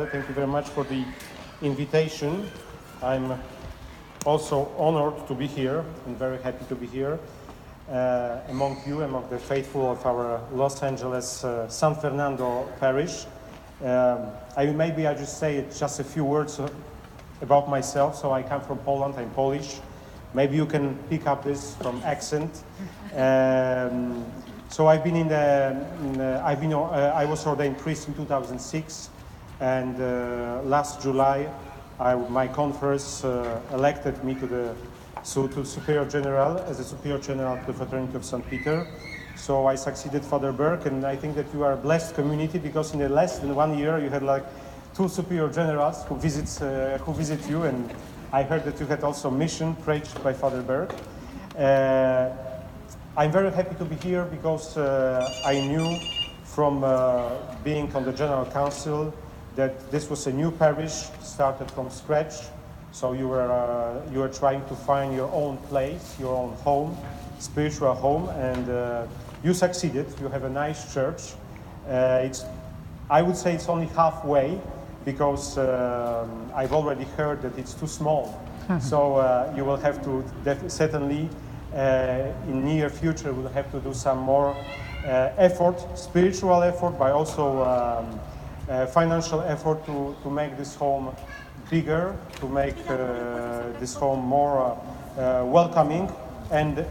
Father. Thank you very much for the invitation. I'm also honored to be here and very happy to be here among you, among the faithful of our Los Angeles San Fernando parish. I just say just a few words about myself. So I come from Poland. I'm Polish. Maybe you can pick up this from accent. So I've been I was ordained priest in 2006, and last July, my conference elected me to Superior General as a Superior General to the Fraternity of St. Peter. So I succeeded Father Berg, and I think that you are a blessed community because in less than 1 year you had like 2 Superior Generals who visit you, and I heard that you had also mission preached by Father Berg. I'm very happy to be here because I knew from being on the General Council that this was a new parish, started from scratch. So you were trying to find your own place, your own home, spiritual home, and you succeeded. You have a nice church. I would say it's only halfway because I've already heard that it's too small. So you will have to certainly. In near future, we'll have to do some more effort, spiritual effort, but also financial effort to make this home bigger, to make this home more welcoming. And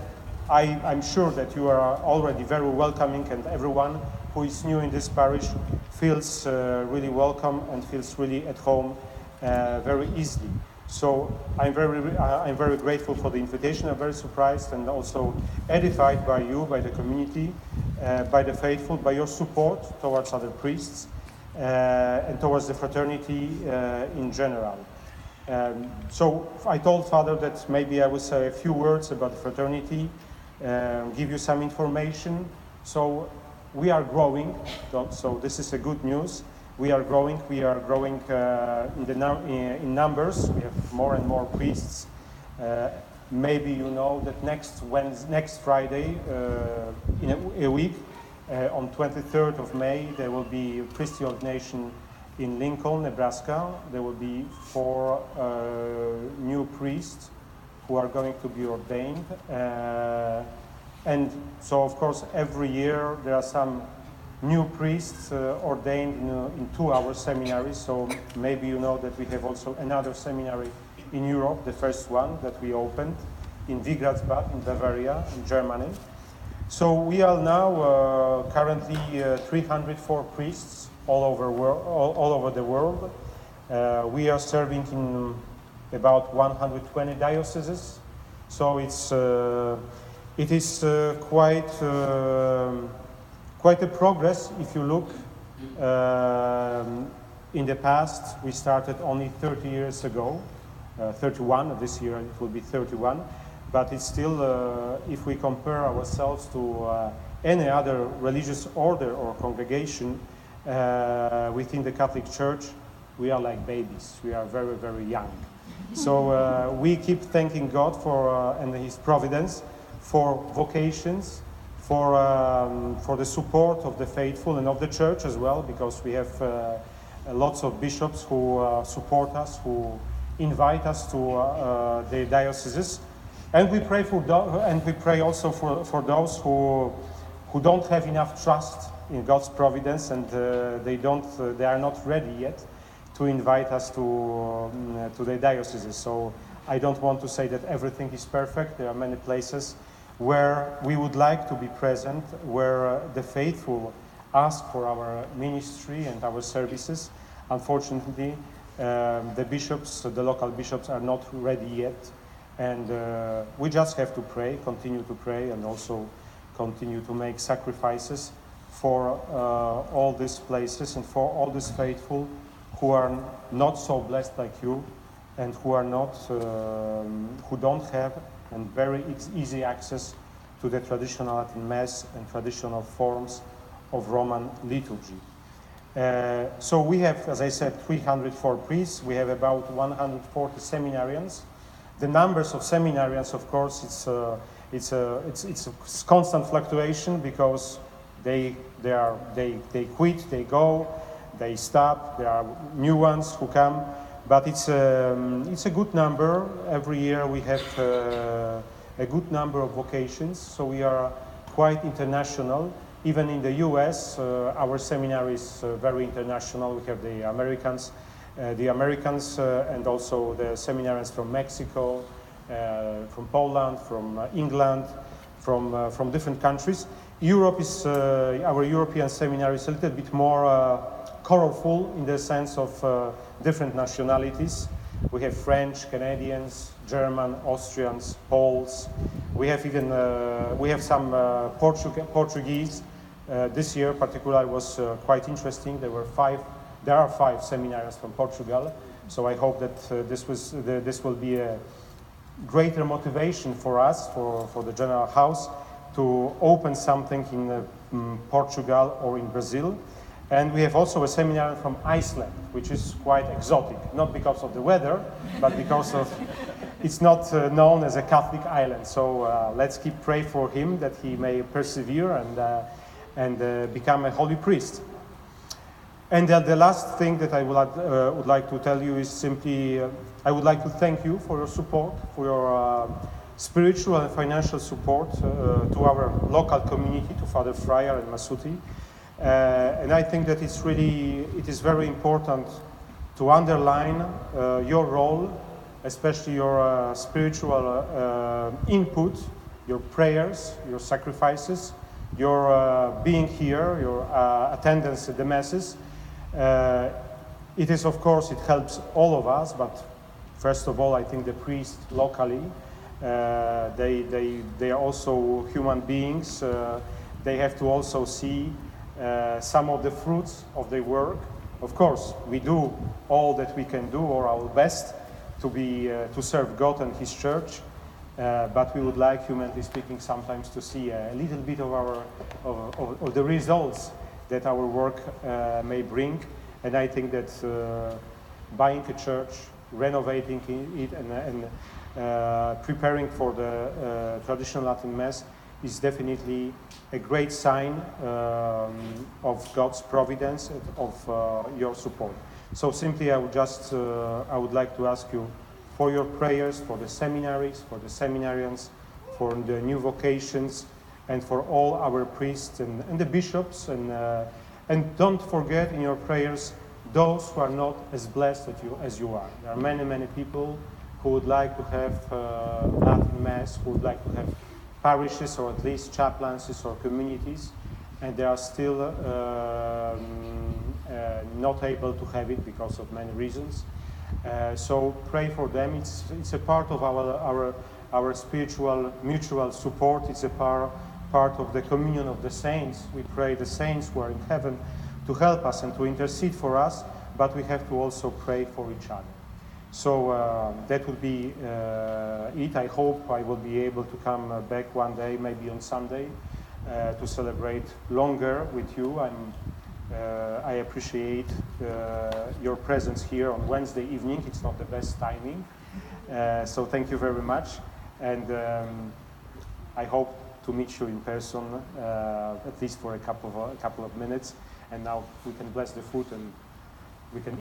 I'm sure that you are already very welcoming, and everyone who is new in this parish feels really welcome and feels really at home very easily. So I'm very grateful for the invitation. I'm very surprised and also edified by you, by the community, by the faithful, by your support towards other priests and towards the fraternity in general. So I told Father that maybe I will say a few words about the fraternity, give you some information. So we are growing, so this is a good news. We are growing in numbers. We have more and more priests. Maybe you know that next Friday, in a week, on 23rd of May, there will be priestly ordination in Lincoln, Nebraska. There will be 4 new priests who are going to be ordained. And so, of course, every year there are some new priests ordained in 2-hour seminaries. So maybe you know that we have also another seminary in Europe, the first one that we opened in Wigratzbad in Bavaria, in Germany. So we are now currently 304 priests all over the world. We are serving in about 120 dioceses. So it is quite a progress if you look. In the past, we started only 30 years ago, 31, this year it will be 31, but it's still, if we compare ourselves to any other religious order or congregation within the Catholic Church, we are like babies, we are very, very young. So we keep thanking God for and His providence for vocations, for the support of the faithful and of the church as well, because we have lots of bishops who support us, who invite us to the dioceses, and we pray also for those who don't have enough trust in God's providence, and they are not ready yet to invite us to the dioceses. So I don't want to say that everything is perfect. There are many places where we would like to be present, where the faithful ask for our ministry and our services. Unfortunately, the local bishops are not ready yet, and we just have to pray, continue to pray, and also continue to make sacrifices for all these places and for all these faithful who are not so blessed like you, and who don't have and very easy access to the traditional Latin Mass and traditional forms of Roman liturgy. So we have, as I said, 304 priests. We have about 140 seminarians. The numbers of seminarians, of course, it's a constant fluctuation because they quit, they go. they stop. There are new ones who come, but it's a good number. Every year we have a good number of vocations, so we are quite international. Even in the US, our seminary is very international. We have the Americans and also the seminarians from Mexico, from Poland, from England, from different countries. Europe is, our European seminary is a little bit more colorful in the sense of different nationalities. We have French, Canadians, German, Austrians, Poles. We have even we have some Portuguese. This year, particularly, was quite interesting. There are five seminarians from Portugal. So I hope that this will be a greater motivation for us, for the General House, to open something in Portugal or in Brazil. And we have also a seminarian from Iceland, which is quite exotic, not because of the weather, but because of it's not known as a Catholic island. So let's keep praying for him that he may persevere and become a holy priest. And the last thing that I would like to tell you is simply, I would like to thank you for your support, for your spiritual and financial support to our local community, to Father Fryer and Masuti. And I think that it is very important to underline your role, especially your spiritual input, your prayers, your sacrifices, your being here, your attendance at the masses. It is, of course, it helps all of us, but first of all, I think the priests locally, they are also human beings. They have to also see some of the fruits of their work. Of course, we do all that we can do, or our best, to serve God and His Church. But we would like, humanly speaking, sometimes to see a little bit of the results that our work may bring. And I think that buying a church, renovating it, and preparing for the traditional Latin Mass is definitely a great sign of God's providence and of your support. So simply, I would like to ask you for your prayers for the seminaries, for the seminarians, for the new vocations, and for all our priests and the bishops. And don't forget in your prayers those who are not as blessed as you are. There are many, many people who would like to have Latin Mass, who would like to have parishes or at least chaplaincies or communities, and they are still not able to have it because of many reasons. So pray for them. It's a part of our spiritual mutual support. It's a part of the communion of the saints. We pray the saints who are in heaven to help us and to intercede for us, but we have to also pray for each other. So that would be it. I hope I will be able to come back one day, maybe on Sunday, to celebrate longer with you. I appreciate your presence here on Wednesday evening. It's not the best timing. So thank you very much. And I hope to meet you in person, at least for a couple of minutes. And now we can bless the food and we can